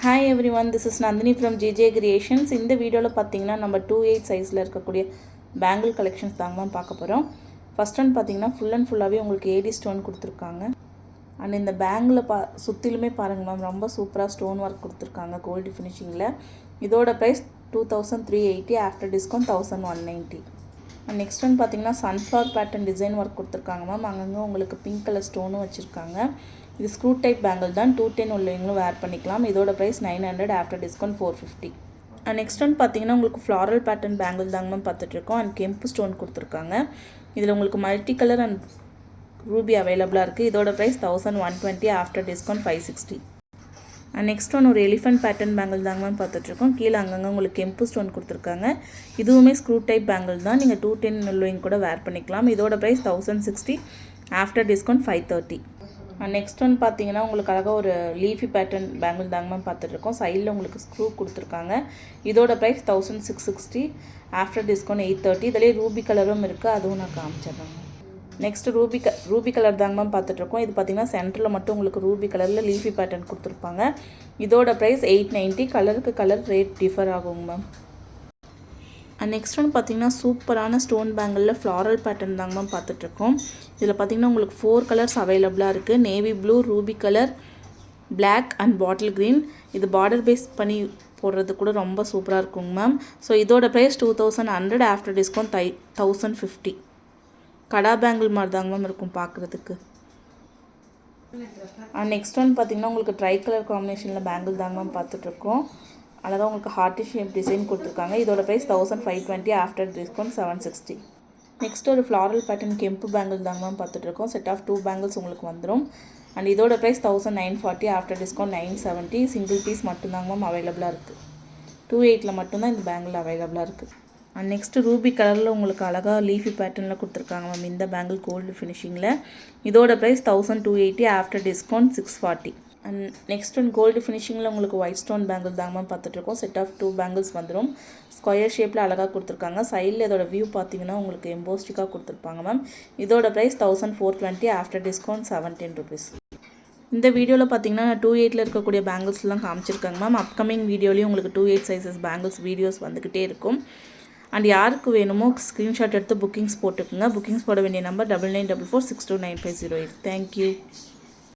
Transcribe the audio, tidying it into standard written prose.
Hi everyone, this is Nandini from JJ Creations. இந்த வீடியோவில் பார்த்தீங்கன்னா நம்ம 2/8 சைஸில் இருக்கக்கூடிய பேங்கிள் கலெக்ஷன்ஸ் தாங்க பார்க்க போகிறோம். ஃபர்ஸ்ட் ஒன் பார்த்தீங்கன்னா ஃபுல் அண்ட் ஃபுல்லாகவே உங்களுக்கு ஏடி ஸ்டோன் கொடுத்துருக்காங்க. அண்ட் இந்த பேங்கில் சுற்றிலுமே பாருங்கள் மேம், ரொம்ப சூப்பராக ஸ்டோன் ஒர்க் கொடுத்துருக்காங்க கோல்டு ஃபினிஷிங்கில். இதோட price 2380, after discount 1190. And next one பார்த்தீங்கன்னா சன்ஃப்ளவர் பேட்டர்ன் டிசைன் ஒர்க் கொடுத்துருக்காங்க மேம். அங்கங்கே உங்களுக்கு பிங்க் கலர் ஸ்டோனும் வச்சுருக்காங்க. இது ஸ்க்ரூ டைப் பேங்கிள் தான், 210 உள்ளவங்களும் வேர் பண்ணிக்கலாம். இதோட price 900, after discount 450. And next one பார்த்தீங்கன்னா உங்களுக்கு ஃப்ளாரல் பேட்டர்ன் பேங்கிள் தாங்க மேம் பார்த்துட்ருக்கோம். அண்ட் கெம்பு ஸ்டோன் கொடுத்துருக்காங்க. இதில் உங்களுக்கு மல்டி கலர் அண்ட் ரூபி அவைலபிளாக இருக்குது. இதோட price 1120, after discount 560. And next one ஒரு எலிஃபென்ட் பேட்டர்ன் பேங்கிள் தாங்க மேம் பார்த்துட்ருக்கோம். கீழே அங்கங்கே உங்களுக்கு கெம்பு ஸ்டோன் கொடுத்துருக்காங்க. இதுவுமே ஸ்க்ரூ டைப் பேங்கிள் தான், நீங்கள் 210 உள்ளவங்க கூட வேர் பண்ணிக்கலாம். இதோட price 1060, after discount 530. And next one பார்த்தீங்கன்னா உங்களுக்கு அழகாக ஒரு லீஃபி பேட்டர்ன் பேங்கிள் தாங்க மேம் பார்த்துட்ருக்கோம். சைடில் உங்களுக்கு ஸ்க்ரூ கொடுத்துருக்காங்க. இதோட ப்ரைஸ் 1660, ஆஃப்டர் டிஸ்கவுண்ட் 830. இதிலே ரூபி கலரும் இருக்குது, அதுவும் நான் காமிச்சிடுறேன். நெக்ஸ்ட்டு ரூபி கலர் தாங்க மேம் பார்த்துட்ருக்கோம். இது பார்த்திங்கன்னா சென்டரில் மட்டும் உங்களுக்கு ரூபி கலரில் லீஃபி பேட்டர்ன் கொடுத்துருப்பாங்க. இதோட ப்ரைஸ் 890. கலருக்கு கலர் ரேட் டிஃபர் ஆகுங்க மேம். அண்ட் நெக்ஸ்ட் ஒன் பார்த்திங்கன்னா சூப்பரான ஸ்டோன் பேங்கிளில் ஃப்ளாரல் பேட்டர்ன் தாங்க மேம் பார்த்துட்ருக்கோம். இதில் பார்த்திங்கன்னா உங்களுக்கு 4 கலர்ஸ் அவைலபிளாக இருக்குது. Navy blue, ruby colour, black and bottle green. இது பார்டர் பேஸ் பண்ணி போடுறது கூட ரொம்ப சூப்பராக இருக்குங்க மேம். ஸோ இதோட price 2100, after discount 1050. Kada bangle மாதிரி தாங்க மேம் இருக்கும் பார்க்குறதுக்கு. அண்ட் நெக்ஸ்ட் ஒன் பார்த்திங்கன்னா உங்களுக்கு ட்ரை கலர் காம்பினேஷனில் பேங்கிள் தாங்க மேம் பார்த்துட்ருக்கோம். அழகாக உங்களுக்கு ஹார்ட்டி ஷேப் டிசைன் கொடுத்துருக்காங்க. இதோட ப்ரைஸ் 1520, ஆஃப்டர் டிஸ்கவுண்ட் 760. நெக்ஸ்ட் ஒரு ஃப்ளாரல் பேட்டர்ன் கெம்பு பேங்கிள் தாங்க மேம் பார்த்துட்ருக்கோம். செட் ஆஃப் 2 பேங்கிள்ஸ் உங்களுக்கு வந்துடும். அண்ட் இதோட price 1940, after discount 970. Single piece மட்டும்தாங்க மேம் அவைலபிளாக இருக்குது. 28 மட்டும்தான் இந்த பேங்கிள் அவைலபிளாக இருக்குது. அண்ட் நெக்ஸ்ட்டு ரூபி கலரில் உங்களுக்கு அழகாக லீஃபி பேட்டர்னில் கொடுத்துருக்காங்க மேம் இந்த பேங்கிள் கோல்டு ஃபினிஷிங்கில். இதோட price 1280, after discount 640. And next one gold ஃபினிஷிங்கில் உங்களுக்கு ஒயிட் ஸ்டோன் பேங்கிள் தாங்க மேம் பார்த்துட்ருக்கோம். செட் ஆஃப் 2 பேங்கிள்ஸ் வந்துடும். ஸ்கொயர் ஷேப்பில் அழகாக கொடுத்துருக்காங்க. சைடில் இதோட வியூ பார்த்தீங்கன்னா உங்களுக்கு எம்போஸ்டிக்காக கொடுத்துருப்பாங்க மேம். இதோட ப்ரைஸ் 1420, ஆஃப்டர் டிஸ்கவுண்ட் 17 rupees. இந்த வீடியோவில் பார்த்தீங்கன்னா 2/8 இருக்கக்கூடிய பேங்கிள்ஸ்லாம் காமிச்சிருக்காங்க மேம். அப்கமிங் வீடியோலையும் உங்களுக்கு 2/8 சைஸஸ் பேங்கிள்ஸ் வீடியோஸ் வந்துக்கிட்டே இருக்கும். அண்ட் யாருக்கு வேணுமோ ஸ்க்ரீன்ஷாட் எடுத்து புக்கிங்ஸ் போட்டுக்குங்க. புக்கிங்ஸ் போட வேண்டிய நம்பர் 9944629508. தேங்க்யூ.